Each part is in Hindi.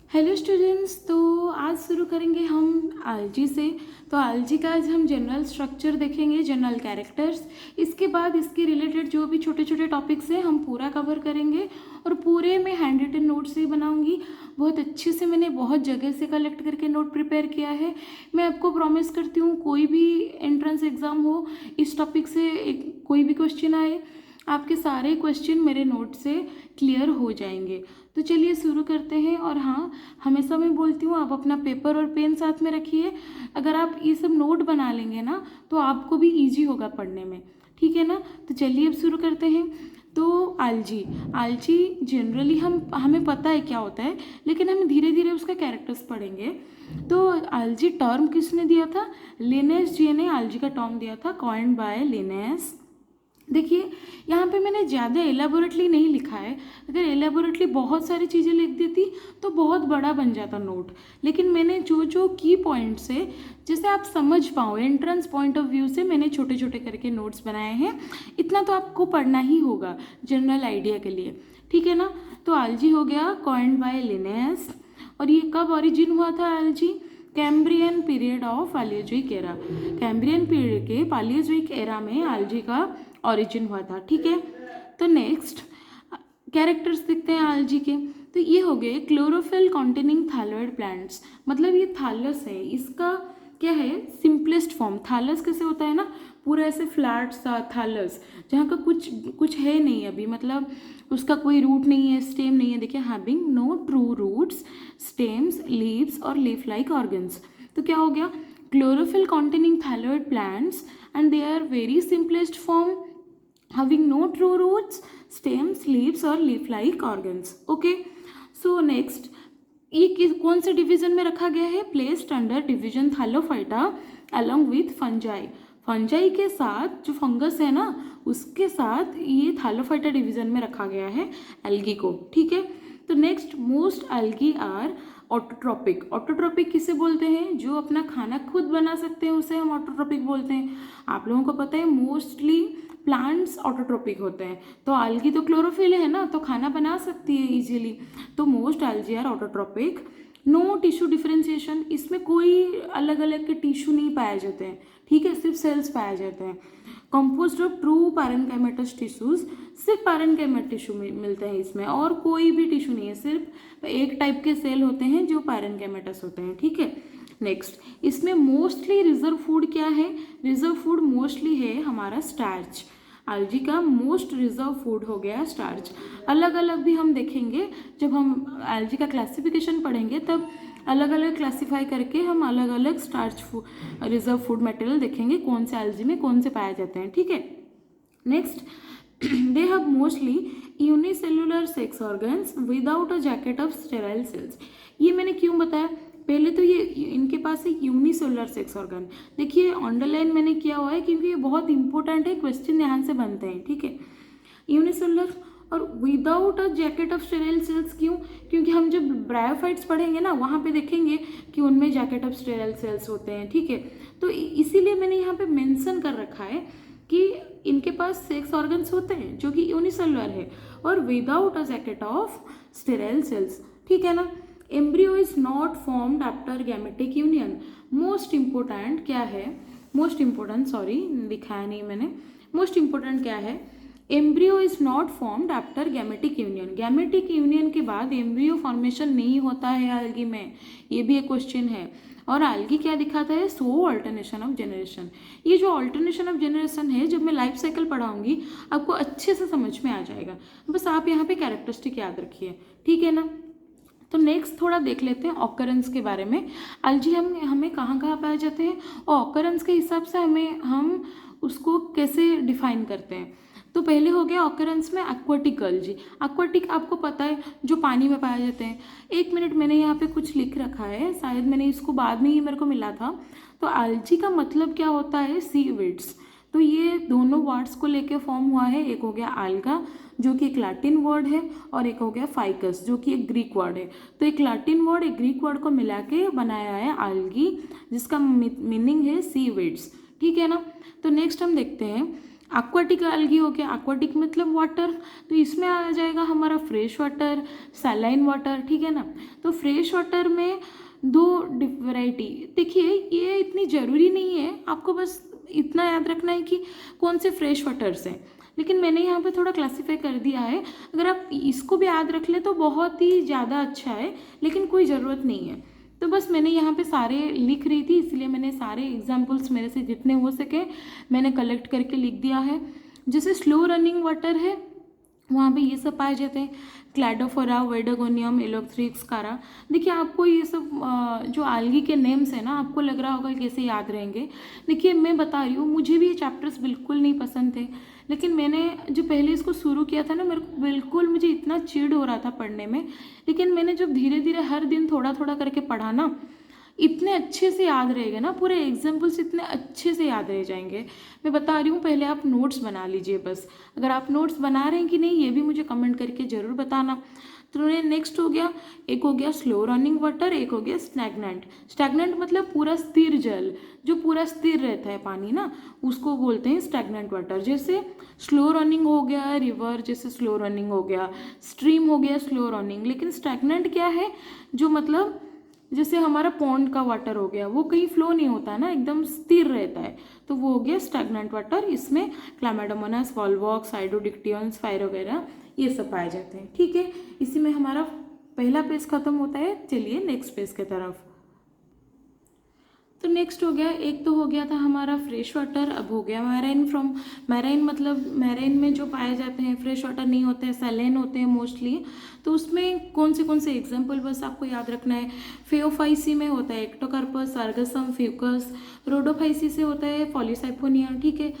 Hello students. तो आज शुरू करेंगे हम आलजी से। तो आलजी का आज हम जनरल स्ट्रक्चर देखेंगे, जनरल कैरेक्टर्स। इसके बाद इसके रिलेटेड जो भी छोटे छोटे टॉपिक्स हैं हम पूरा कवर करेंगे और पूरे में हैंड रिटन नोट्स ही बनाऊंगी। बहुत अच्छे से मैंने बहुत जगह से कलेक्ट करके नोट प्रिपेयर किया है। मैं आपको प्रॉमिस करती हूँ कोई भी एंट्रेंस एग्ज़ाम हो, इस टॉपिक से कोई भी क्वेश्चन आए, आपके सारे क्वेश्चन मेरे नोट से क्लियर हो जाएंगे। तो चलिए शुरू करते हैं। और हाँ, हमेशा मैं बोलती हूँ आप अपना पेपर और पेन साथ में रखिए। अगर आप ये सब नोट बना लेंगे ना तो आपको भी इजी होगा पढ़ने में, ठीक है ना। तो चलिए अब शुरू करते हैं। तो आलजी आलजी जनरली हमें पता है क्या होता है, लेकिन हम धीरे धीरे उसका कैरेक्टर्स पढ़ेंगे। तो आलजी टर्म किसने दिया था? लिनेस जी ने आलजी का टर्म दिया था, कॉइन्ड बाय लिनेस। देखिए यहाँ पे मैंने ज़्यादा एलाबोरेटली नहीं लिखा है। अगर एलाबोरेटली बहुत सारी चीज़ें लिख देती तो बहुत बड़ा बन जाता नोट, लेकिन मैंने जो जो की पॉइंट्स है, जैसे आप समझ पाओ एंट्रेंस पॉइंट ऑफ व्यू से, मैंने छोटे छोटे करके नोट्स बनाए हैं। इतना तो आपको पढ़ना ही होगा जनरल आइडिया के लिए, ठीक है ना। तो आलजी हो गया कॉइन्ड बाय लिनेस। और ये कब ओरिजिन हुआ था algae? Cambrian period of Palaeozoic era. Cambrian period के पालियोजोइक एरा में आलजी का ओरिजिन हुआ था, ठीक है। तो नेक्स्ट कैरेक्टर्स दिखते हैं आलजी के। तो ये हो गए क्लोरोफिल कॉन्टेनिंग थैलोइड प्लांट्स। मतलब ये थालस है, इसका क्या है सिंपलेस्ट फॉर्म। थालस कैसे होता है ना, पूरा ऐसे फ्लैट सा थालस, जहाँ का कुछ कुछ है नहीं अभी, मतलब उसका कोई रूट नहीं है, स्टेम नहीं है। देखिए having no true roots, stems, leaves और लीफ लाइक ऑर्गन्स। तो क्या हो गया? Chlorophyll containing thalloid plants and they are very simplest form having no true roots, stems, leaves और leaf like organs. Okay, so next ये कौन से डिवीजन में रखा गया है? Placed under division Thallophyta along with fungi. Fungi के साथ जो फंगस है ना, उसके साथ ये थैलोफाइटा डिवीजन में रखा गया है एल्गी को, ठीक है। तो next most algae are autotrophic. Autotrophic किसे बोलते हैं? जो अपना खाना खुद बना सकते हैं उसे हम ऑटोट्रॉपिक बोलते हैं। आप लोगों को पता है मोस्टली प्लांट्स ऑटोट्रॉपिक होते हैं। तो आल्गी तो क्लोरोफिल है ना, तो खाना बना सकती है इजीली। तो most algae are autotrophic. No tissue differentiation, इसमें कोई अलग अलग के टिश्यू नहीं पाए जाते हैं, ठीक है, सिर्फ सेल्स पाए जाते हैं। Composed of true parenchymatous tissues, सिर्फ पैरेन्काइमेट टिश्यू मिलते हैं इसमें, और कोई भी टिश्यू नहीं है, सिर्फ एक टाइप के सेल होते हैं जो पैरेन्काइमेटस होते हैं, ठीक है। नेक्स्ट इसमें मोस्टली रिजर्व फूड क्या है? रिजर्व फूड मोस्टली है हमारा स्टार्च। आलजी का मोस्ट रिजर्व फूड हो गया स्टार्च। अलग अलग भी हम देखेंगे, जब हम आलजी का क्लासिफिकेशन पढ़ेंगे तब अलग अलग क्लासीफाई करके हम अलग अलग स्टार्च रिजर्व फूड मटेरियल देखेंगे, कौन से आलजी में कौन से पाए जाते हैं, ठीक है। Next they have mostly unicellular sex organs without a jacket of sterile cells. ये मैंने क्यों बताया? पहले तो ये इनके पास है यूनिसेलुलर सेक्स ऑर्गन। देखिए अंडरलाइन मैंने किया हुआ है क्योंकि ये बहुत इंपॉर्टेंट है, क्वेश्चन ध्यान से बनते हैं, ठीक है। यूनिसेलुलर और without a jacket of sterile cells, क्यों? क्योंकि हम जब ब्रायोफाइट्स पढ़ेंगे ना वहाँ पे देखेंगे कि उनमें जैकेट ऑफ स्टेराइल सेल्स होते हैं, ठीक है। तो इसीलिए मैंने यहाँ पे मेंशन कर रखा है कि इनके पास सेक्स ऑर्गन्स होते हैं जो कि यूनिसेलुलर है और without a jacket of sterile cells, ठीक है ना। Embryo is not formed after gametic union. Most important क्या है? मोस्ट इंपॉर्टेंट, सॉरी दिखाया नहीं मैंने। मोस्ट इंपॉर्टेंट क्या है? Embryo is not formed after gametic union. Gametic union के बाद एम्ब्रियो फॉर्मेशन नहीं होता है आल्गी में, ये भी एक क्वेश्चन है। और आल्गी क्या दिखाता है? सो अल्टरनेशन ऑफ जनरेशन। ये जो अल्टरनेशन ऑफ जनरेशन है, जब मैं लाइफ साइकिल पढ़ाऊंगी आपको अच्छे से समझ में आ जाएगा। बस आप यहाँ पे कैरेक्टरिस्टिक याद रखिए, ठीक है ना। तो नेक्स्ट थोड़ा देख लेते हैं ऑकरेंस के बारे में। अलजी हमें कहाँ कहाँ पाए जाते हैं और ऑकरेंस के हिसाब से हम उसको कैसे डिफाइन करते हैं। तो पहले हो गया ऑकरेंस में एक्वाटिक अलजी। एक्वाटिक आपको पता है जो पानी में पाए जाते हैं। एक मिनट, मैंने यहाँ पे कुछ लिख रखा है, शायद मैंने इसको बाद में ही मेरे को मिला था। तो अलजी का मतलब क्या होता है? सीवीड्स। तो ये दोनों वर्ड्स को लेके फॉर्म हुआ है। एक हो गया आल्गा जो कि एक लैटिन वर्ड है, और एक हो गया फाइकस जो कि एक ग्रीक वर्ड है। तो एक लैटिन वर्ड एक ग्रीक वर्ड को मिला के बनाया है आल्गी, जिसका मीनिंग है सीवीड्स, ठीक है ना। तो नेक्स्ट हम देखते हैं एक्वाटिक algae हो गया, एक्वाटिक मतलब वाटर, तो इसमें आ जाएगा हमारा फ्रेश वाटर, सैलाइन वाटर, ठीक है ना। तो फ्रेश वाटर में दो वैरायटी, देखिए ये इतनी ज़रूरी नहीं है, आपको बस इतना याद रखना है कि कौन से फ्रेश वाटर्स हैं, लेकिन मैंने यहाँ पे थोड़ा क्लासीफाई कर दिया है। अगर आप इसको भी याद रख ले तो बहुत ही ज़्यादा अच्छा है, लेकिन कोई ज़रूरत नहीं है। तो बस मैंने यहाँ पे सारे लिख रही थी, इसलिए मैंने सारे एग्जाम्पल्स मेरे से जितने हो सके मैंने कलेक्ट करके लिख दिया है। जैसे स्लो रनिंग वाटर है, वहाँ पे ये सब पाए जाते हैं, क्लैडोफोरा, वेडागोनियम, एलोथ्रिक्स, कारा। देखिए आपको ये सब जो आल्गी के नेम्स हैं ना, आपको लग रहा होगा कैसे याद रहेंगे। देखिए मैं बता रही हूँ, मुझे भी ये चैप्टर्स बिल्कुल नहीं पसंद थे, लेकिन मैंने जो पहले इसको शुरू किया था ना, मेरे को बिल्कुल मुझे इतना चिढ़ हो रहा था पढ़ने में, लेकिन मैंने जब धीरे धीरे हर दिन थोड़ा थोड़ा करके पढ़ा ना, इतने अच्छे से याद रहेगा ना, पूरे एग्जाम्पल्स इतने अच्छे से याद रह जाएंगे। मैं बता रही हूँ, पहले आप नोट्स बना लीजिए बस। अगर आप नोट्स बना रहे हैं कि नहीं ये भी मुझे कमेंट करके ज़रूर बताना। तो नेक्स्ट हो गया, एक हो गया स्लो रनिंग वाटर, एक हो गया स्टैग्नेंट। स्टैग्नेंट मतलब पूरा स्थिर जल, जो पूरा स्थिर रहता है पानी ना, उसको बोलते हैं स्टैग्नेंट वाटर। जैसे स्लो रनिंग हो गया रिवर, जैसे स्लो रनिंग हो गया स्ट्रीम, हो गया स्लो रनिंग। लेकिन स्टैग्नेंट क्या है, जो मतलब जैसे हमारा पॉन्ड का वाटर हो गया, वो कहीं फ्लो नहीं होता है ना, एकदम स्थिर रहता है, तो वो हो गया स्टैग्नेंट वाटर। इसमें क्लैमाइडोमोनास, वॉल्वॉक्स, हाइड्रोडिक्टियंस, फायर वगैरह ये सब पाए जाते हैं, ठीक है। इसी में हमारा पहला पेज खत्म होता है। चलिए नेक्स्ट पेज की तरफ। तो नेक्स्ट हो गया, एक तो हो गया था हमारा फ्रेश वाटर, अब हो गया मैराइन। फ्रॉम मैराइन मतलब मैराइन में जो पाए जाते हैं, फ्रेश वाटर नहीं होते हैं, सैलेन होते हैं मोस्टली। तो उसमें कौन से एग्जाम्पल बस आपको याद रखना है। फेओफाइसी में होता है एक्टोकार्पस, सार्गसम, फ्यूकस। रोडोफाइसी से होता है पॉलीसाइफोनिया, ठीक है।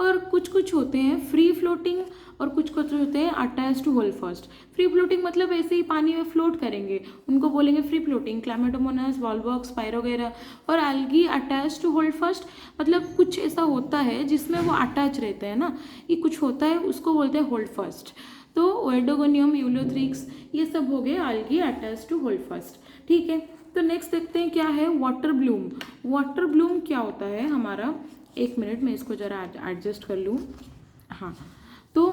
और कुछ होते हैं फ्री फ्लोटिंग, और कुछ होते हैं attach to holdfast. Free floating मतलब ऐसे ही पानी में फ्लोट करेंगे, उनको बोलेंगे फ्री फ्लोटिंग, क्लैमाइडोमोनास, वॉल्वॉक्स, पायरो वगैरह। और algae attach to holdfast मतलब कुछ ऐसा होता है जिसमें वो अटैच रहते हैं ना, ये कुछ होता है, उसको बोलते हैं होल्ड फास्ट। तो ओएडोगोनियम, यूलोथ्रिक्स, ये सब हो गए algae attach to holdfast, ठीक है। तो नेक्स्ट देखते हैं क्या है वाटर ब्लूम। वाटर ब्लूम क्या होता है हमारा, एक मिनट मैं इसको ज़रा एडजस्ट कर लूँ। हाँ, तो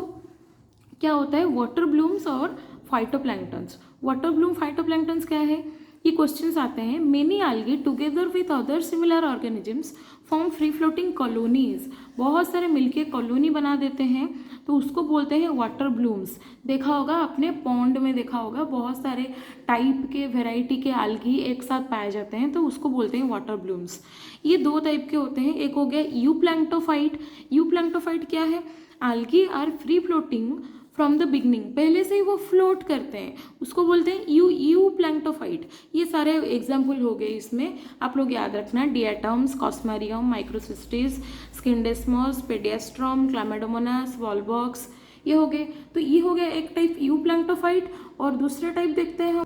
क्या होता है वाटर ब्लूम्स और फाइटोप्लैंक्टन्स। वाटर ब्लूम, फाइटोप्लैंक्टन्स क्या है, ये क्वेश्चंस आते हैं। Many algae together with other similar organisms form free floating colonies. बहुत सारे मिलके कॉलोनी बना देते हैं, तो उसको बोलते हैं वाटर ब्लूम्स। देखा होगा आपने पॉन्ड में, देखा होगा बहुत सारे टाइप के वेराइटी के algae एक साथ पाए जाते हैं, तो उसको बोलते हैं वाटर ब्लूम्स। ये दो टाइप के होते हैं, एक हो गया यू प्लैंक्टोफाइट। यू प्लैंक्टोफाइट क्या है, algae are free floating from the beginning, पहले से ही वो फ्लोट करते हैं, उसको बोलते हैं यू प्लैंक्टोफाइट। ये सारे एग्जाम्पल हो गए, इसमें आप लोग याद रखना, डिएटम्स, कॉस्मेरियम, माइक्रोसिस्टिस, स्किंडेस्मोस, पेडियास्ट्रम, क्लैमाइडोमोनास, वॉल्वॉक्स, ये हो गए। तो ये हो गया एक टाइप यू प्लैंक्टोफाइट। और दूसरा टाइप देखते हैं हम,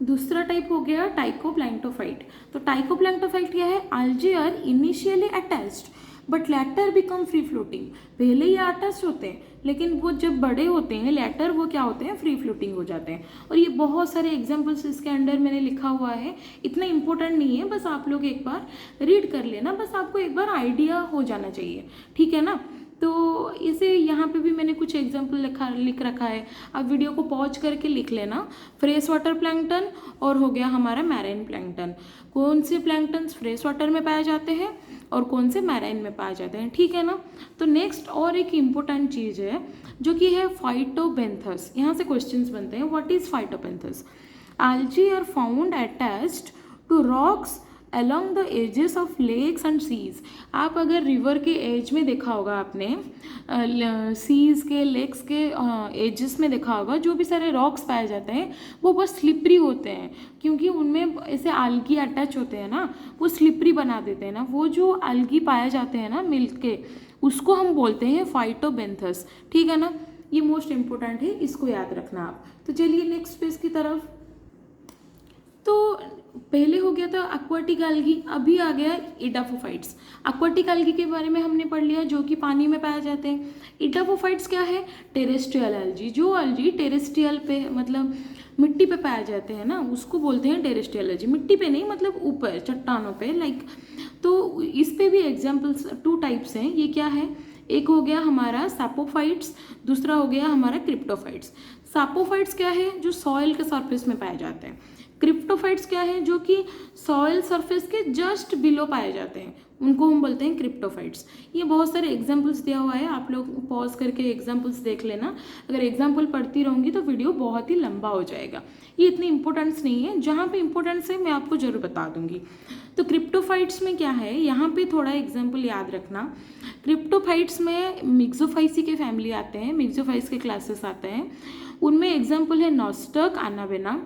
दूसरा टाइप हो गया टाइकोप्लैंक्टोफाइट। तो टाइकोप्लैंक्टोफाइट क्या है, algae are initially attached but later become free floating. पहले ये अटैच होते हैं, लेकिन वो जब बड़े होते हैं लेटर, वो क्या होते हैं, फ्री फ्लोटिंग हो जाते हैं। और ये बहुत सारे एग्जाम्पल्स इसके अंडर मैंने लिखा हुआ है, इतना इंपॉर्टेंट नहीं है, बस आप लोग एक बार रीड कर लेना, बस आपको एक बार आइडिया हो जाना चाहिए, ठीक है ना। तो इसे यहाँ पे भी मैंने कुछ एग्जाम्पल लिख रखा है, आप वीडियो को पॉज करके लिख लेना। फ्रेश वाटर प्लैंक्टन और हो गया हमारा मैराइन प्लैंक्टन। कौन से प्लैंक्टन्स फ्रेश वाटर में पाए जाते हैं और कौन से मैराइन में पाए जाते हैं, ठीक है ना। तो नेक्स्ट और एक इम्पोर्टेंट चीज़ है जो कि है फाइटोबेंथस। यहाँ से क्वेश्चंस बनते हैं, what is phytobenthos. algae are found attached to rocks along the edges of lakes and seas। आप अगर रिवर के एज में देखा होगा आपने, सीज के, लेक्स के एजेस में देखा होगा, जो भी सारे रॉक्स पाए जाते हैं वो बहुत स्लिपरी होते हैं, क्योंकि उनमें ऐसे algae अटैच होते हैं ना, वो स्लिपरी बना देते हैं ना। वो जो algae पाए जाते हैं ना मिल्क के, उसको हम बोलते हैं फाइटोबेंथस, ठीक है ना। ये मोस्ट इंपॉर्टेंट है, इसको याद रखना आप। तो चलिए नेक्स्ट पेज की तरफ। तो पहले हो गया था एक्वाटिक algae, अभी आ गया इडाफोफाइट्स। एक्वाटिक algae के बारे में हमने पढ़ लिया, जो कि पानी में पाए जाते हैं। इडाफोफाइट्स क्या है, टेरेस्ट्रियल algae। जो algae टेरेस्ट्रियल पे मतलब मिट्टी पे पाए जाते हैं ना, उसको बोलते हैं टेरेस्ट्रियल algae। मिट्टी पे नहीं, मतलब ऊपर चट्टानों पे, लाइक। तो इस पे भी एग्जाम्पल्स टू टाइप्स हैं। ये क्या है, एक हो गया हमारा सैपोफाइट्स, दूसरा हो गया हमारा क्रिप्टोफाइट्स। सैपोफाइट्स क्या है, जो सॉइल के सरफेस में पाए जाते हैं। क्रिप्टोफाइट्स क्या है, जो कि सॉइल सरफेस के जस्ट बिलो पाए जाते हैं, उनको हम बोलते हैं क्रिप्टोफाइट्स। ये बहुत सारे एग्जाम्पल्स दिया हुआ है, आप लोग पॉज करके एग्जाम्पल्स देख लेना। अगर एग्जाम्पल पढ़ती रहूँगी तो वीडियो बहुत ही लंबा हो जाएगा। ये इतनी इंपॉर्टेंस नहीं है, जहाँ पे इंपॉर्टेंस है मैं आपको जरूर बता दूंगी। तो क्रिप्टोफाइट्स में क्या है, यहाँ पे थोड़ा एग्जाम्पल याद रखना। क्रिप्टोफाइट्स में मिक्सोफाइसी के फैमिली आते हैं, मिक्सोफाइस के क्लासेस आते हैं। उनमें एग्जाम्पल है नॉस्टक, एनावेना,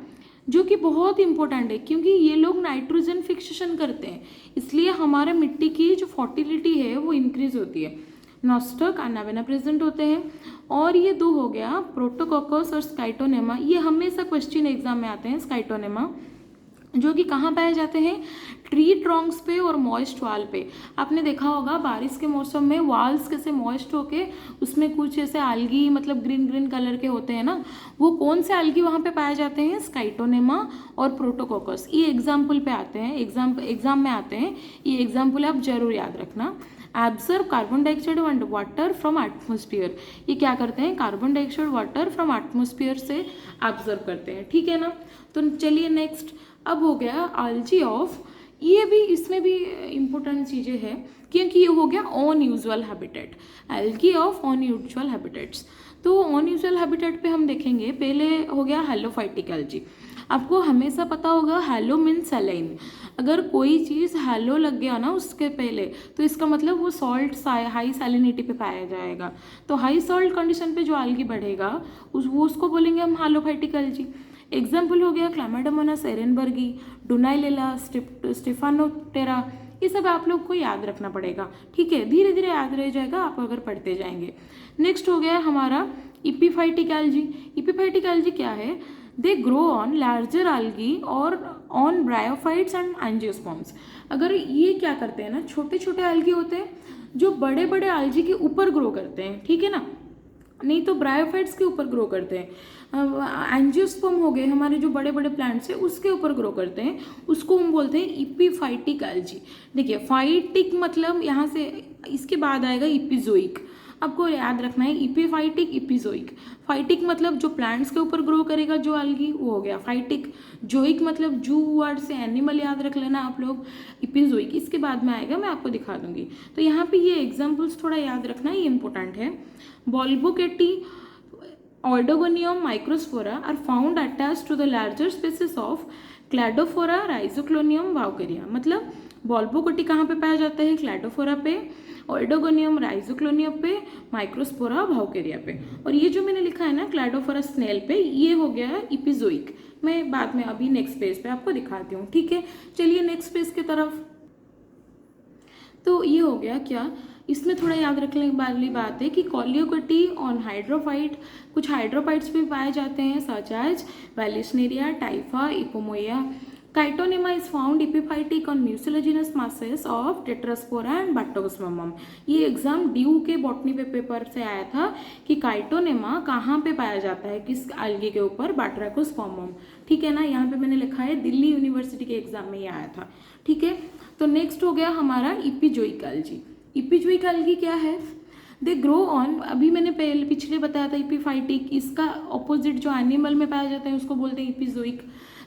जो कि बहुत इंपॉर्टेंट है क्योंकि ये लोग नाइट्रोजन फिक्सेशन करते हैं, इसलिए हमारे मिट्टी की जो फर्टिलिटी है वो इंक्रीज होती है। नॉस्टक, एनावेना प्रेजेंट होते हैं। और ये दो हो गया प्रोटोकोकस और स्काइटोनेमा, ये हमेशा क्वेश्चन एग्जाम में आते हैं। स्काइटोनेमा जो कि कहाँ पाए जाते हैं, ट्री ट्रंक्स पे और मॉइस्ट वाल पे। आपने देखा होगा बारिश के मौसम में वाल्स कैसे मॉइस्ट होके उसमें कुछ ऐसे algae मतलब ग्रीन ग्रीन कलर के होते हैं ना, वो कौन से algae वहाँ पे पाए जाते हैं, स्काइटोनेमा और प्रोटोकोकस। ये एग्जाम्पल पे आते हैं, एग्जाम में आते हैं, ये एग्जाम्पल आप जरूर याद रखना। एब्जर्व carbon dioxide and water from atmosphere, ये क्या करते हैं, carbon dioxide water from atmosphere से एब्जर्व करते हैं, ठीक है ना। तो चलिए नेक्स्ट, अब हो गया आल्जी ऑफ, ये भी इसमें भी इम्पोर्टेंट चीज़ें हैं क्योंकि ये हो गया unusual habitat, algae of unusual habitats. तो अनयूजुअल हैबिटेट पे हम देखेंगे, पहले हो गया हेलोफाइटिक एल्गी। आपको हमेशा पता होगा हेलो मीन्स सैलाइन, अगर कोई चीज़ हेलो लग गया ना उसके पहले तो इसका मतलब वो सॉल्ट हाई सैलिनिटी पे पाया जाएगा। तो हाई सॉल्ट कंडीशन पे जो एल्गी बढ़ेगा वो उसको बोलेंगे हम हेलोफाइटिक एल्गी। एग्जाम्पल हो गया क्लैमाइडोमोनास एरेनबर्गी, डुनाइलेला, स्टेफानोटेरा, ये सब आप लोग को याद रखना पड़ेगा, ठीक है, धीरे धीरे याद रह जाएगा आप अगर पढ़ते जाएंगे। नेक्स्ट हो गया हमारा इपीफाइटिक एल्गी। इपीफाइटिक एल्गी क्या है, दे ग्रो ऑन लार्जर एल्गी और ऑन ब्रायोफाइट्स एंड एंजियोस्पर्म्स। अगर ये क्या करते हैं ना, छोटे छोटे एल्गी होते हैं जो बड़े बड़े एल्गी के ऊपर ग्रो करते हैं, ठीक है ना, नहीं तो ब्रायोफाइट्स के ऊपर ग्रो करते हैं। एंजियोस्पर्म हो गए हमारे जो बड़े बड़े प्लांट्स हैं उसके ऊपर ग्रो करते हैं, उसको हम बोलते हैं इपीफाइटिक एल्गी। देखिए फाइटिक मतलब यहाँ से इसके बाद आएगा इपिजोइक, आपको याद रखना है इपीफाइटिक इपिजोइक। फाइटिक मतलब जो प्लांट्स के ऊपर ग्रो करेगा जो एल्गी, वो हो गया फाइटिक। जोइक मतलब जू वर्ड से एनिमल याद रख लेना आप लोग। इपिजोइक इसके बाद में आएगा, मैं आपको दिखा दूंगी। तो यहाँ पे ये एग्जाम्पल्स थोड़ा याद रखना, ये इंपॉर्टेंट है। बॉल्बोकेटी, Oidogonium microspora are found attached to the larger species of Cladophora, Rhizoclonium, Vaucaria। मतलब बॉल्बोकोटी कहाँ पे पाया जाता है, क्लैडोफोरा पे, ओइडोगोनियम राइजोक्लोनियम पे, माइक्रोस्पोरा भाउकेरिया पे। और ये जो मैंने लिखा है ना क्लैडोफोरा स्नेल पे, ये हो गया है इपिजोइक। मैं बाद में अभी नेक्स्ट पेज पे आपको दिखाती हूँ, ठीक है। चलिए नेक्स्ट पेज की तरफ। तो ये हो गया क्या, इसमें थोड़ा याद रखने वाली बात है कि कॉलियोकोटी ऑन हाइड्रोफाइट, कुछ हाइड्रोफाइट्स भी पाए जाते हैं such as Vallisneria, Typha, Ipomoea. Chaetonema is found epiphytic on mucilaginous masses of Tetraspora and Batrachospermum. ये एग्जाम ड्यू के बॉटनी पेपर से आया था कि काइटोनेमा कहाँ पे पाया जाता है, किस एल्गी के ऊपर, बाट्राकोस्पर्मम, ठीक है ना। यहाँ पे मैंने लिखा है, दिल्ली यूनिवर्सिटी के एग्जाम में ये आया था, ठीक है। तो नेक्स्ट हो गया हमारा इपिजोइक एल्गी। इपिजोइक एल्गी क्या है, दे ग्रो ऑन, अभी मैंने पहले पिछले बताया था इपीफाइटिक, इसका ऑपोजिट जो एनिमल में पाया जाता है उसको बोलते हैं epizoic.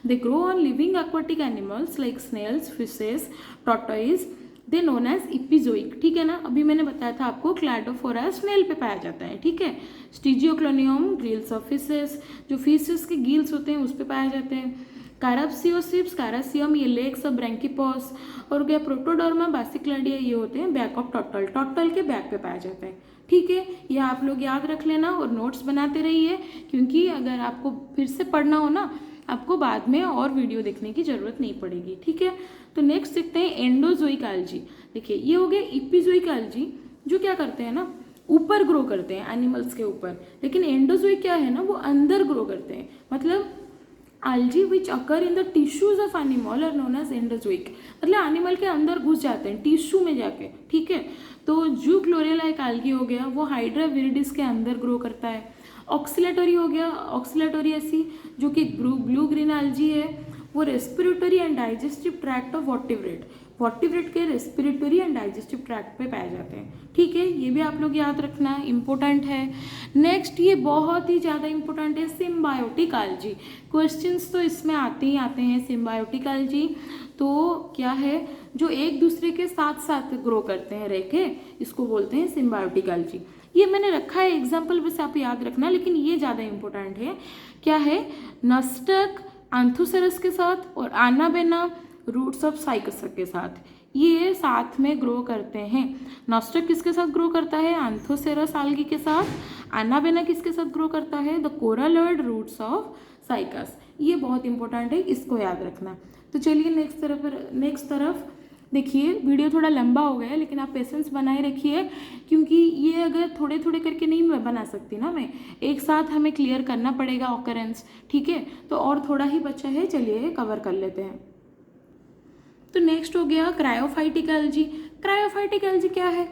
They grow on living aquatic animals like snails, fishes, tortoise, they known as epizoic, ठीक है ना। अभी मैंने बताया था आपको क्लैडोफोरा स्नेल पे पाया जाता है, ठीक है। स्टीजियोक्लोनियम, गिल्स ऑफ फिशेस, जो फिशेस के गिल्स होते हैं उस पर पाए जाते हैं। कैराप्सियोसिप्स, कैरासियम, ये लेग्स ऑफ ब्रैंकीपॉस। और क्या, प्रोटोडर्मा, बासिक्लाडिया, ये होते हैं बैक ऑफ टॉटल, टॉटल के बैक पे पाए जाते हैं, ठीक है। ये आप लोग याद रख लेना और नोट्स बनाते रहिए, क्योंकि अगर आपको फिर से पढ़ना हो ना, आपको बाद में और वीडियो देखने की जरूरत नहीं पड़ेगी, ठीक है। तो नेक्स्ट देखते हैं एंडोजोइक एल्गी। देखिए ये हो गया इपिजोइक एल्गी, जो क्या करते हैं ना, ऊपर ग्रो करते हैं एनिमल्स के ऊपर, लेकिन एंडोजोइक क्या है ना, वो अंदर ग्रो करते हैं। मतलब algae which occur in the tissues of animal are known as endozoic, मतलब एनिमल के अंदर घुस जाते हैं टिश्यू में जाके, ठीक है। तो जू क्लोरेला एक algae हो गया, वो हाइड्रा विरिडिस के अंदर ग्रो करता है। ऑक्सीलेटरी हो गया, ऑक्सीलेटोरियसी, जो कि ब्लू ग्रीन algae है, वो respiratory and digestive tract of vertebrate, vertebrate के रेस्पिरेटरी एंड डाइजेस्टिव ट्रैक्ट पे पाए जाते हैं। ठीक है, ये भी आप लोग याद रखना, इम्पोर्टेंट है। नेक्स्ट, ये बहुत ही ज़्यादा इम्पोर्टेंट है, सिम्बायोटिक एल्गी। क्वेश्चंस तो इसमें आते ही आते हैं। सिम्बायोटिक एल्गी तो क्या है, जो एक दूसरे के साथ साथ ग्रो करते हैं रह के, इसको बोलते हैं सिम्बायोटिक एल्गी। ये मैंने रखा है एग्जाम्पल, वैसे आप याद रखना, लेकिन ये ज़्यादा इम्पोर्टेंट है। क्या है, नस्टक एंथोसेरस के साथ और आनाबेना रूट्स ऑफ साइकस के साथ, ये साथ में ग्रो करते हैं। नॉस्टक किसके साथ ग्रो करता है, एंथोसेरस एल्गी के साथ। आनाबेना किसके साथ ग्रो करता है, द कोरालॉइड रूट्स ऑफ साइकस। ये बहुत इंपॉर्टेंट है, इसको याद रखना। तो चलिए नेक्स्ट तरफ देखिए। वीडियो थोड़ा लंबा हो गया है, लेकिन आप पेशेंस बनाए रखिए, क्योंकि ये अगर थोड़े थोड़े करके नहीं मैं बना सकती ना, मैं एक साथ हमें क्लियर करना पड़ेगा ऑकरेंस। ठीक है, तो और थोड़ा ही बचा है, चलिए कवर कर लेते हैं। तो नेक्स्ट हो गया क्रायोफाइटिक एल्गी। क्रायोफाइटिक एल्गी क्या है,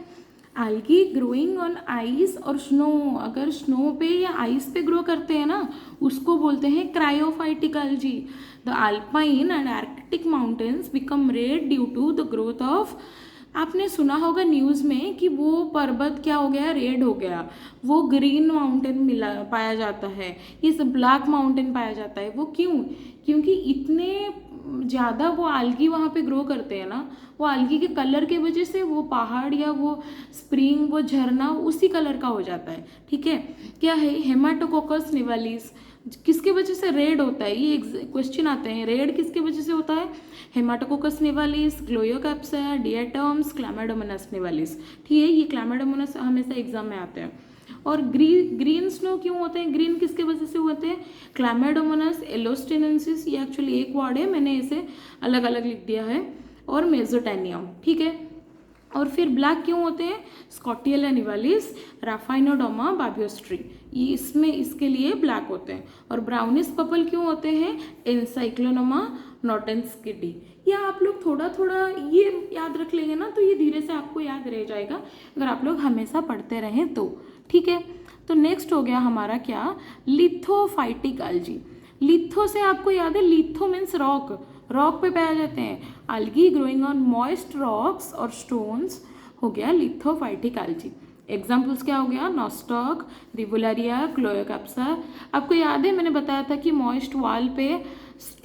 एल्गी ग्रोइंग ऑन आइस और स्नो। अगर स्नो पे या आइस पे ग्रो करते हैं ना, उसको बोलते हैं cryophytic algae. The alpine and arctic mountains become red due to the growth of, आपने सुना होगा न्यूज़ में कि वो पर्वत क्या हो गया, रेड हो गया। वो ग्रीन माउंटेन मिला पाया जाता है, इस ब्लैक माउंटेन पाया जाता है। वो क्यों, क्योंकि इतने ज़्यादा वो आल्गी वहाँ पे ग्रो करते हैं ना, वो आल्गी के कलर के वजह से वो पहाड़ या वो स्प्रिंग, वो झरना उसी कलर का हो जाता है। ठीक है, क्या है, हेमाटोकोकस निवालिस किसके वजह से रेड होता है, ये क्वेश्चन आते हैं। रेड किसके वजह से होता है, हेमाटोकोकस निवालिस, ग्लोयोकैप्सा, डिएटम्स, क्लैमाइडोमोनास निवालिस। ठीक है, ये क्लैमाइडोमोनास हमेशा एग्जाम में आते हैं। और ग्रीन स्नो क्यों होते हैं, ग्रीन किसके वजह से होते हैं, क्लैमाइडोमोनास, एलोस्टेनेंसिस, ये एक्चुअली एक वर्ड है, मैंने इसे अलग अलग लिख दिया है, और मेसोटेनियम। ठीक है, और फिर ब्लैक क्यों होते हैं, स्कॉटियला निवालिस, राफाइनोडोमा बाबियोस्ट्री, ये इसमें इसके लिए ब्लैक होते हैं। और ब्राउनिश पर्पल क्यों होते हैं, एनसाइक्लोनोमा नॉटेंस्किडी। या आप लोग थोड़ा थोड़ा ये याद रख लेंगे ना, तो ये धीरे से आपको याद रह जाएगा, अगर आप लोग हमेशा पढ़ते रहें तो। ठीक है, तो नेक्स्ट हो गया हमारा क्या, लिथोफाइटिक एल्गी। लिथो से आपको याद है, लिथो मीन्स रॉक, रॉक पे पाए जाते हैं। Algae growing on moist rocks और स्टोन्स हो गया लिथोफाइटिक एल्गी। एग्जाम्पल्स क्या हो गया, नॉस्टॉक, रिवोलारिया, क्लोयोकैप्सा। आपको याद है मैंने बताया था कि मॉइस्ट वॉल पे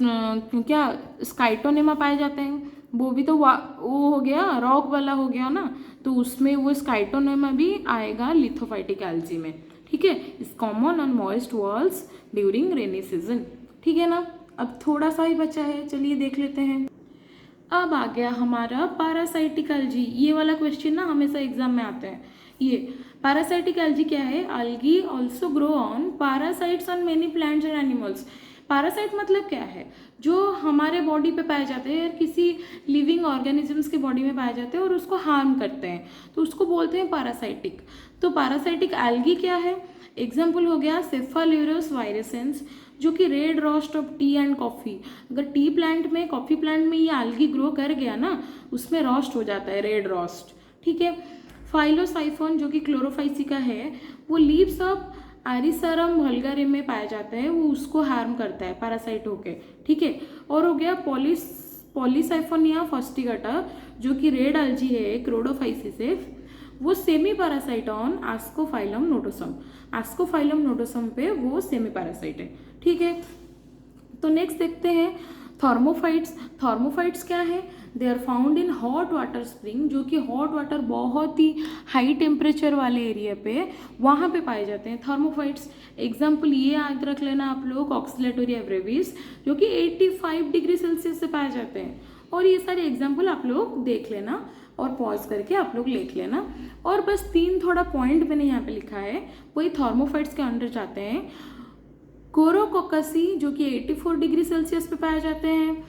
क्या स्काइटोनेमा पाए जाते हैं, वो भी तो वो हो गया, रॉक वाला हो गया ना, तो उसमें वो स्काइटोनेमा भी आएगा लिथोफाइटिक एल्गी में। ठीक है, is common on moist walls during rainy season. ठीक है ना, अब थोड़ा सा ही बचा है, चलिए देख लेते हैं। अब आ गया हमारा पैरासाइटिक एल्गी। ये वाला क्वेश्चन ना हमेशा एग्जाम में आता है। ये पैरासाइटिक एल्गी क्या है, algae also grow on parasites on many plants and animals. Parasite मतलब क्या है, जो हमारे बॉडी पे पाए जाते हैं, किसी लिविंग ऑर्गेनिजम्स के बॉडी में पाए जाते हैं और उसको हार्म करते हैं, तो उसको बोलते हैं पैरासाइटिक। तो पैरासाइटिक एल्गी क्या है, एग्जाम्पल हो गया सेफाल्यूरस वायरेसेंस, जो कि red roast of T and coffee. अगर टी प्लांट में, कॉफ़ी प्लांट में ये एल्गी ग्रो कर गया ना, उसमें रोस्ट हो जाता है, रेड रोस्ट। ठीक है, फाइलोसाइफोन जो कि क्लोरोफाइसिका है, वो लीव्स ऑफ एरिसारम वल्गारिम में पाया जाता है, वो उसको हार्म करता है पैरासाइट होके। ठीक है, और हो गया पॉलीसाइफोनिया फास्टिगटा, जो कि रेड एल्गी है, क्रोडोफाइसिस, वो semi parasite on Ascophyllum nodosum. Ascophyllum nodosum पे वो सेमी पैरासाइट है। ठीक है, तो नेक्स्ट देखते हैं थर्मोफाइट्स। थर्मोफाइट्स क्या है, they are found in hot water spring, जो कि हॉट वाटर बहुत ही हाई टेम्परेचर वाले एरिया पे वहाँ पे पाए जाते हैं थर्मोफाइट्स। एग्जाम्पल ये याद रख लेना आप लोग, ऑक्सीलेटोरिया ब्रेविस, जो कि 85 डिग्री सेल्सियस से पाए जाते हैं। और ये सारे एग्जाम्पल आप लोग देख लेना और पॉज करके आप लोग लिख लेना। और बस 3 थोड़ा पॉइंट मैंने यहाँ पे लिखा है, वही थर्मोफाइट्स के अंडर जाते हैं। कोरोकोकसी जो कि 84 डिग्री सेल्सियस पे पाए जाते हैं,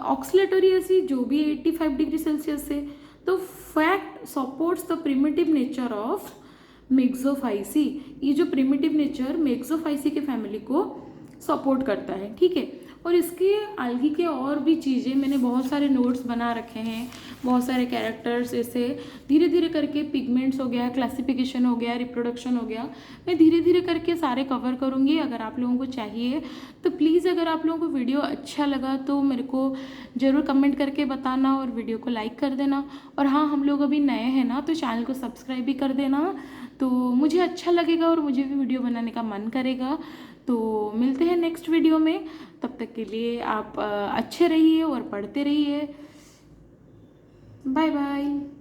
ऑक्सीलेटोरियसी जो भी 85 डिग्री सेल्सियस से। तो fact supports the primitive nature of Myxophyceae, ये जो प्रिमिटिव नेचर मेक्सोफाइसी के फैमिली को सपोर्ट करता है। ठीक है, और इसके आगे के और भी चीज़ें मैंने बहुत सारे नोट्स बना रखे हैं, बहुत सारे कैरेक्टर्स, ऐसे धीरे धीरे करके पिगमेंट्स हो गया, क्लासिफिकेशन हो गया, रिप्रोडक्शन हो गया, मैं धीरे धीरे करके सारे कवर करूँगी। अगर आप लोगों को चाहिए तो प्लीज़, अगर आप लोगों को वीडियो अच्छा लगा तो मेरे को ज़रूर कमेंट करके बताना और वीडियो को लाइक कर देना। और हाँ, हम लोग अभी नए हैं ना, तो चैनल को सब्सक्राइब भी कर देना, तो मुझे अच्छा लगेगा और मुझे भी वीडियो बनाने का मन करेगा। तो मिलते हैं नेक्स्ट वीडियो में, तब तक के लिए आप अच्छे रहिए और पढ़ते रहिए। Bye bye.